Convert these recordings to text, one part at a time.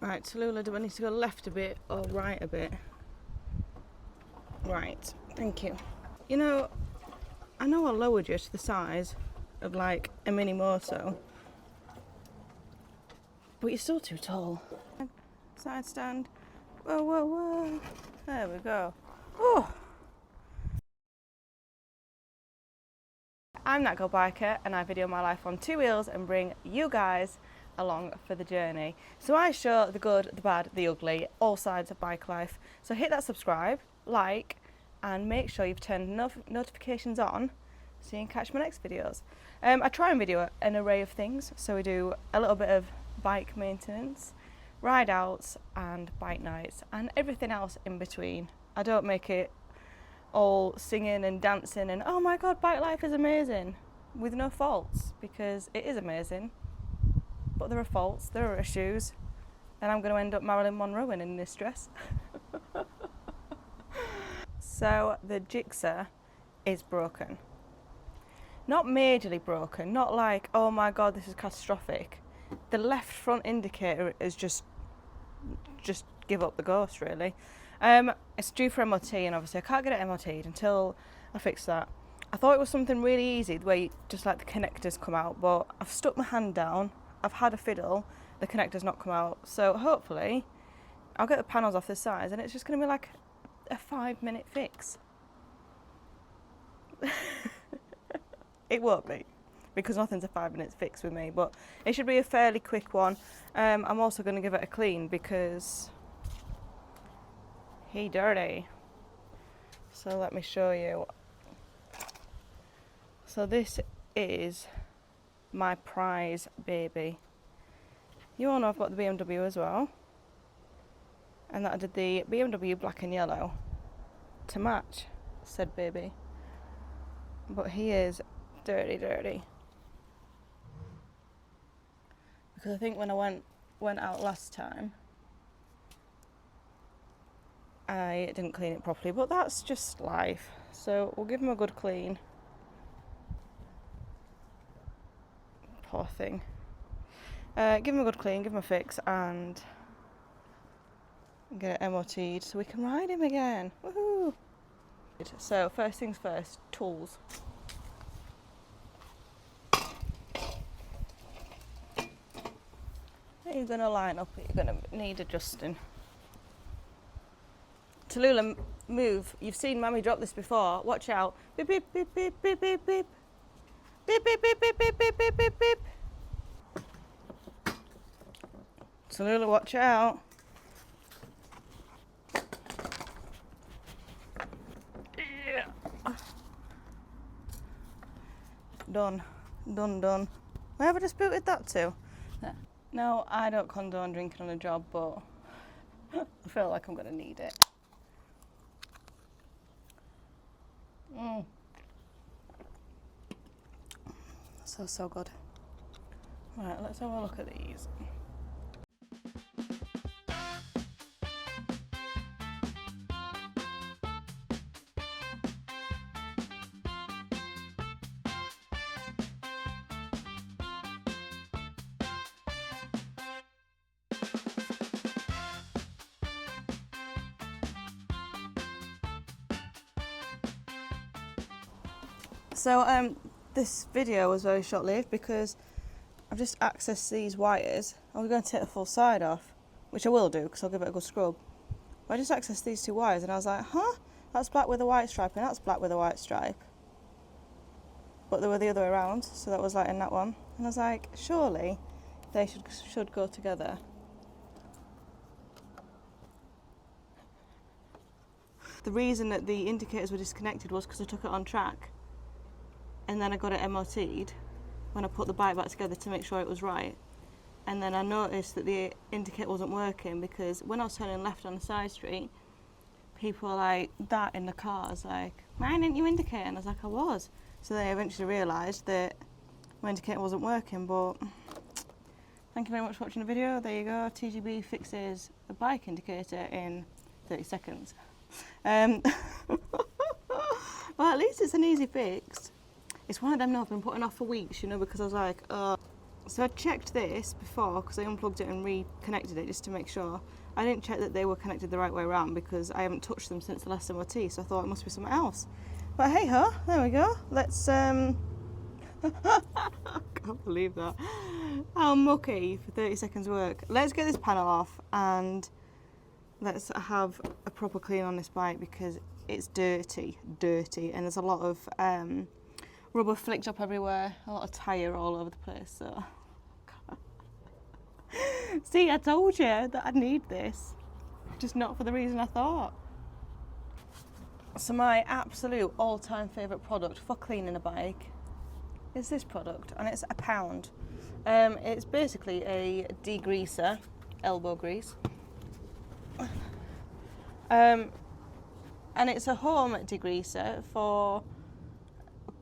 Right, Tallulah, do I need to go left a bit or right a bit? Right, thank you. You know, I know I lowered you to the size of like a mini moto, but you're still too tall. Side stand. Whoa, whoa, whoa. There we go. Oh! I'm That Girl Biker, and I video my life on two wheels and bring you guys along for the journey. So I show the good, the bad, the ugly, all sides of bike life. So hit that subscribe, like, and make sure you've turned notifications on so you can catch my next videos. I try and video an array of things. So we do a little bit of bike maintenance, ride outs and bike nights, and everything else in between. I don't make it all singing and dancing and oh my god, bike life is amazing with no faults, because it is amazing, but there are faults, there are issues, and I'm going to end up Marilyn Monroe in this dress. So the Gixxer is broken. Not majorly broken, not like oh my god this is catastrophic. The left front indicator is just give up the ghost really. It's due for MOT, and obviously I can't get it MOT'd until I fix that. I thought it was something really easy, the way just like the connectors come out, but I've stuck my hand down, I've had a fiddle, the connector's not come out, so hopefully I'll get the panels off this size and it's just going to be like a 5-minute fix. It won't be, because nothing's a 5 minutes fix with me, but it should be a fairly quick one. I'm also going to give it a clean because he dirty. So let me show you. So this is my prize baby. You all know I've got the BMW as well, and that I did the BMW black and yellow to match said baby, but he is dirty because I think when I went out last time I didn't clean it properly, but that's just life, so we'll give him a good clean. Poor thing. Give him a good clean, give him a fix, and get it MOT'd so we can ride him again. Woohoo! So first things first, tools. You're going to line up, you're going to need adjusting. Tallulah, move. You've seen Mammy drop this before. Watch out. Beep, beep, beep, beep, beep, beep, beep. Beep, beep, beep, beep, beep, beep, beep, beep, beep. Tallulah, watch out. Yeah. Done. Done. Where have I just booted that to? There. No, I don't condone drinking on a job, but I feel like I'm going to need it. So good. Right, let's have a look at these. So this video was very short-lived because I've just accessed these wires. I'm going to take the full side off, which I will do because I'll give it a good scrub. But I just accessed these two wires and I was like, huh? That's black with a white stripe and that's black with a white stripe. But they were the other way around, so that was like in that one. And I was like, surely they should go together. The reason that the indicators were disconnected was because I took it on track. And then I got it MOT'd when I put the bike back together to make sure it was right. And then I noticed that the indicator wasn't working because when I was turning left on the side street, people were like that in the cars, like, why didn't you indicate? And I was like, I was. So they eventually realised that my indicator wasn't working, but thank you very much for watching the video. There you go, TGB fixes a bike indicator in 30 seconds. Well, at least it's an easy fix. It's one of them I've been putting off for weeks, you know, because I was like, oh, So I checked this before because I unplugged it and reconnected it just to make sure. I didn't check that they were connected the right way around because I haven't touched them since the last MOT, so I thought it must be something else. But hey ho, there we go. Let's I can't believe that. How mucky for 30 seconds work. Let's get this panel off and let's have a proper clean on this bike because it's dirty, and there's a lot of rubber flicked up everywhere, a lot of tyre all over the place, so. See, I told you that I'd need this, just not for the reason I thought. So my absolute all-time favourite product for cleaning a bike is this product, and it's £1. It's basically a degreaser, elbow grease. And it's a home degreaser for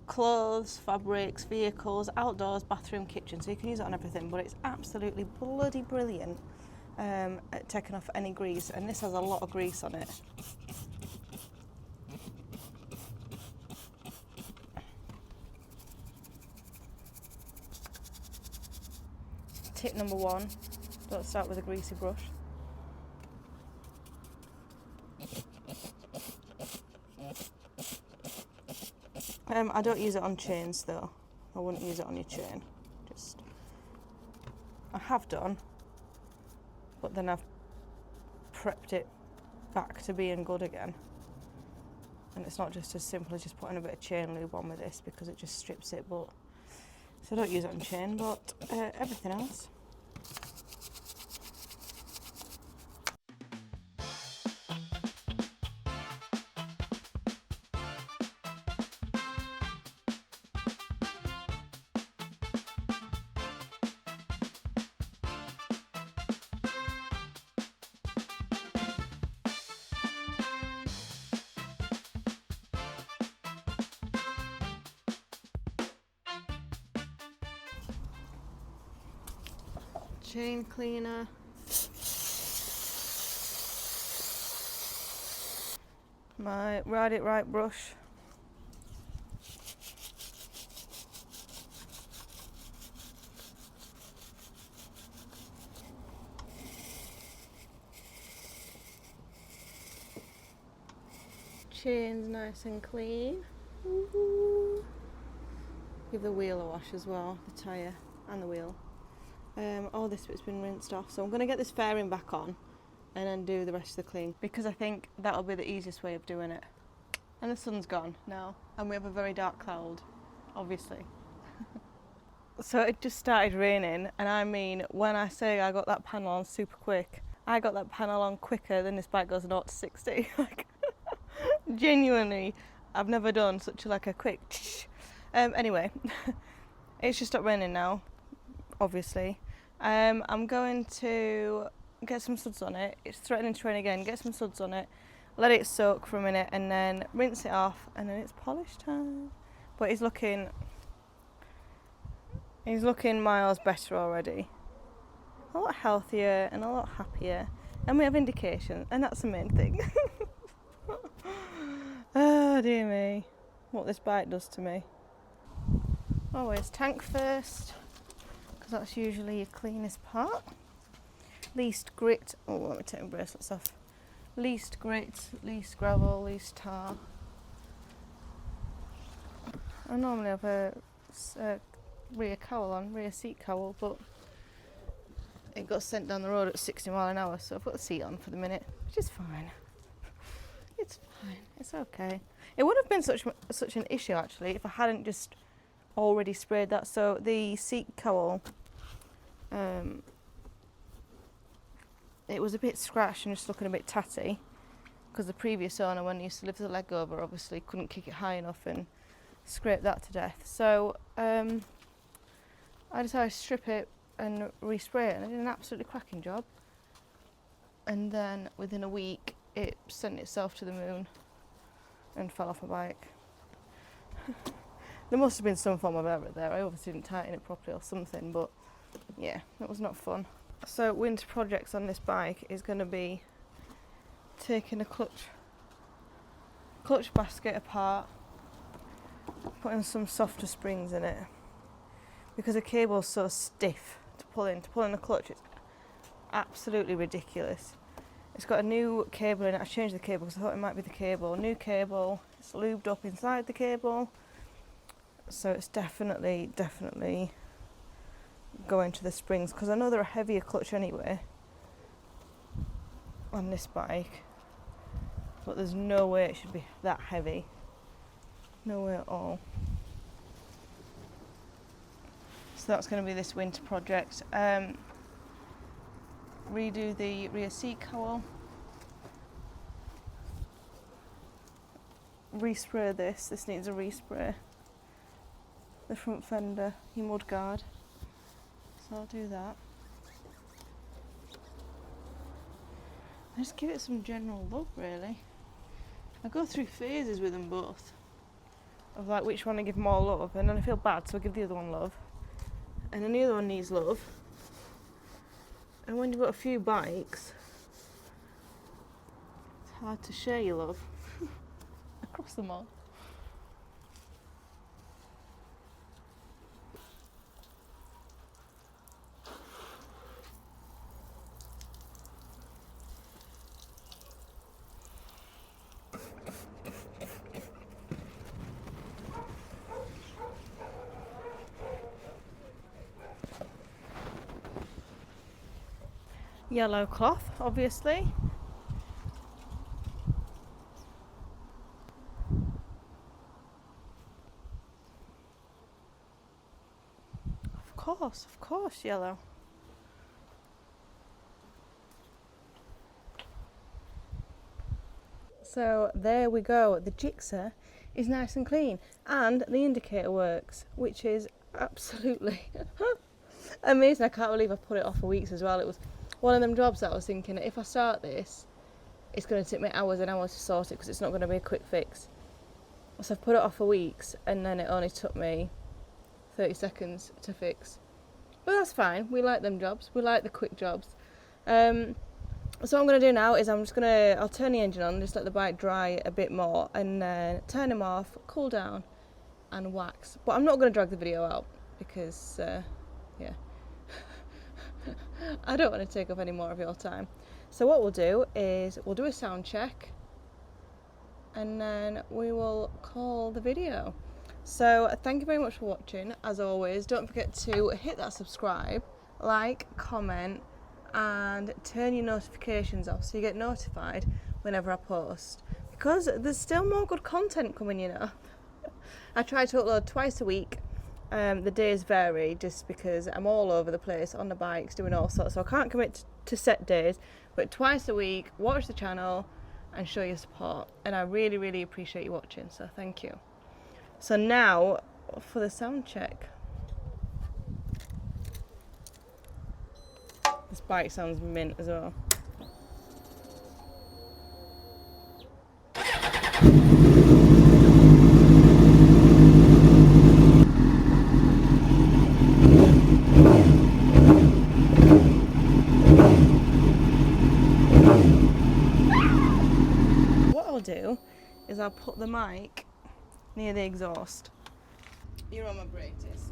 clothes, fabrics, vehicles, outdoors, bathroom, kitchen, so you can use it on everything, but it's absolutely bloody brilliant at taking off any grease, and this has a lot of grease on it. Tip number 1, don't start with a greasy brush. I don't use it on chains though. I wouldn't use it on your chain. I have done, but then I've prepped it back to being good again. And it's not just as simple as just putting a bit of chain lube on with this because it just strips it. But so I don't use it on chain, but everything else. Chain cleaner. My Ride It Right brush. Chain's nice and clean. Ooh. Give the wheel a wash as well, the tyre and the wheel. All this bit's been rinsed off, so I'm going to get this fairing back on and then do the rest of the clean because I think that'll be the easiest way of doing it. And the sun's gone now, and we have a very dark cloud, obviously. So it just started raining, and I mean, when I say I got that panel on super quick, I got that panel on quicker than this bike goes 0 to 60. Like, genuinely, I've never done such a quick. Anyway, it's just stopped raining now, obviously. I'm going to get some suds on it. It's threatening to rain again. Get some suds on it, let it soak for a minute, and then rinse it off, and then it's polish time. But he's looking miles better already. A lot healthier and a lot happier, and we have indication, and that's the main thing. Oh dear me, what this bike does to me. Always tank first, because that's usually your cleanest part. Least grit, oh let me take my bracelets off. Least grit, least gravel, least tar. I normally have a rear cowl on, rear seat cowl, but it got sent down the road at 60 miles an hour, so I've got the seat on for the minute, which is fine. It's fine, it's okay. It wouldn't have been such an issue actually if I hadn't just already sprayed that. So the seat cowl, it was a bit scratched and just looking a bit tatty because the previous owner, when he used to lift the leg over, obviously couldn't kick it high enough and scrape that to death. So I decided to strip it and respray it, and I did an absolutely cracking job. And then within a week it sent itself to the moon and fell off my bike. There must have been some form of error there. I obviously didn't tighten it properly or something, but yeah, that was not fun. So winter projects on this bike is going to be taking a clutch basket apart, putting some softer springs in it, because the cable's so stiff to pull in the clutch. It's absolutely ridiculous. It's got a new cable in it. I changed the cable because I thought it might be the cable. New cable, it's lubed up inside the cable. So it's definitely going to the springs, because I know they're a heavier clutch anyway on this bike, but there's no way it should be that heavy. No way at all. So that's going to be this winter project. Redo the rear seat cowl. Respray this. This needs a respray. The front fender, your mud guard. So I'll do that. I just give it some general love, really. I go through phases with them both, of like which one I give more love, and then I feel bad, so I give the other one love, and then the other one needs love. And when you've got a few bikes, it's hard to share your love across them all. Yellow cloth, obviously. Of course, yellow. So there we go. The Gixxer is nice and clean, and the indicator works, which is absolutely amazing. I can't believe I put it off for weeks as well. It was one of them jobs that I was thinking, if I start this, it's going to take me hours and hours to sort it, because it's not going to be a quick fix. So I've put it off for weeks, and then it only took me 30 seconds to fix. But that's fine. We like them jobs. We like the quick jobs. So what I'm going to do now is I'll turn the engine on, just let the bike dry a bit more, and then turn them off, cool down, and wax. But I'm not going to drag the video out, because, yeah. I don't want to take up any more of your time. So what we'll do is we'll do a sound check, and then we will call the video. So thank you very much for watching. As always, don't forget to hit that subscribe, like, comment, and turn your notifications off so you get notified whenever I post, because there's still more good content coming, you know. I try to upload twice a week. The days vary just because I'm all over the place on the bikes doing all sorts, so I can't commit to set days, but twice a week, watch the channel and show your support, and I really appreciate you watching, so thank you. So now for the sound check. This bike sounds mint as well. What I'll do is I'll put the mic near the exhaust. You're on my brake disc.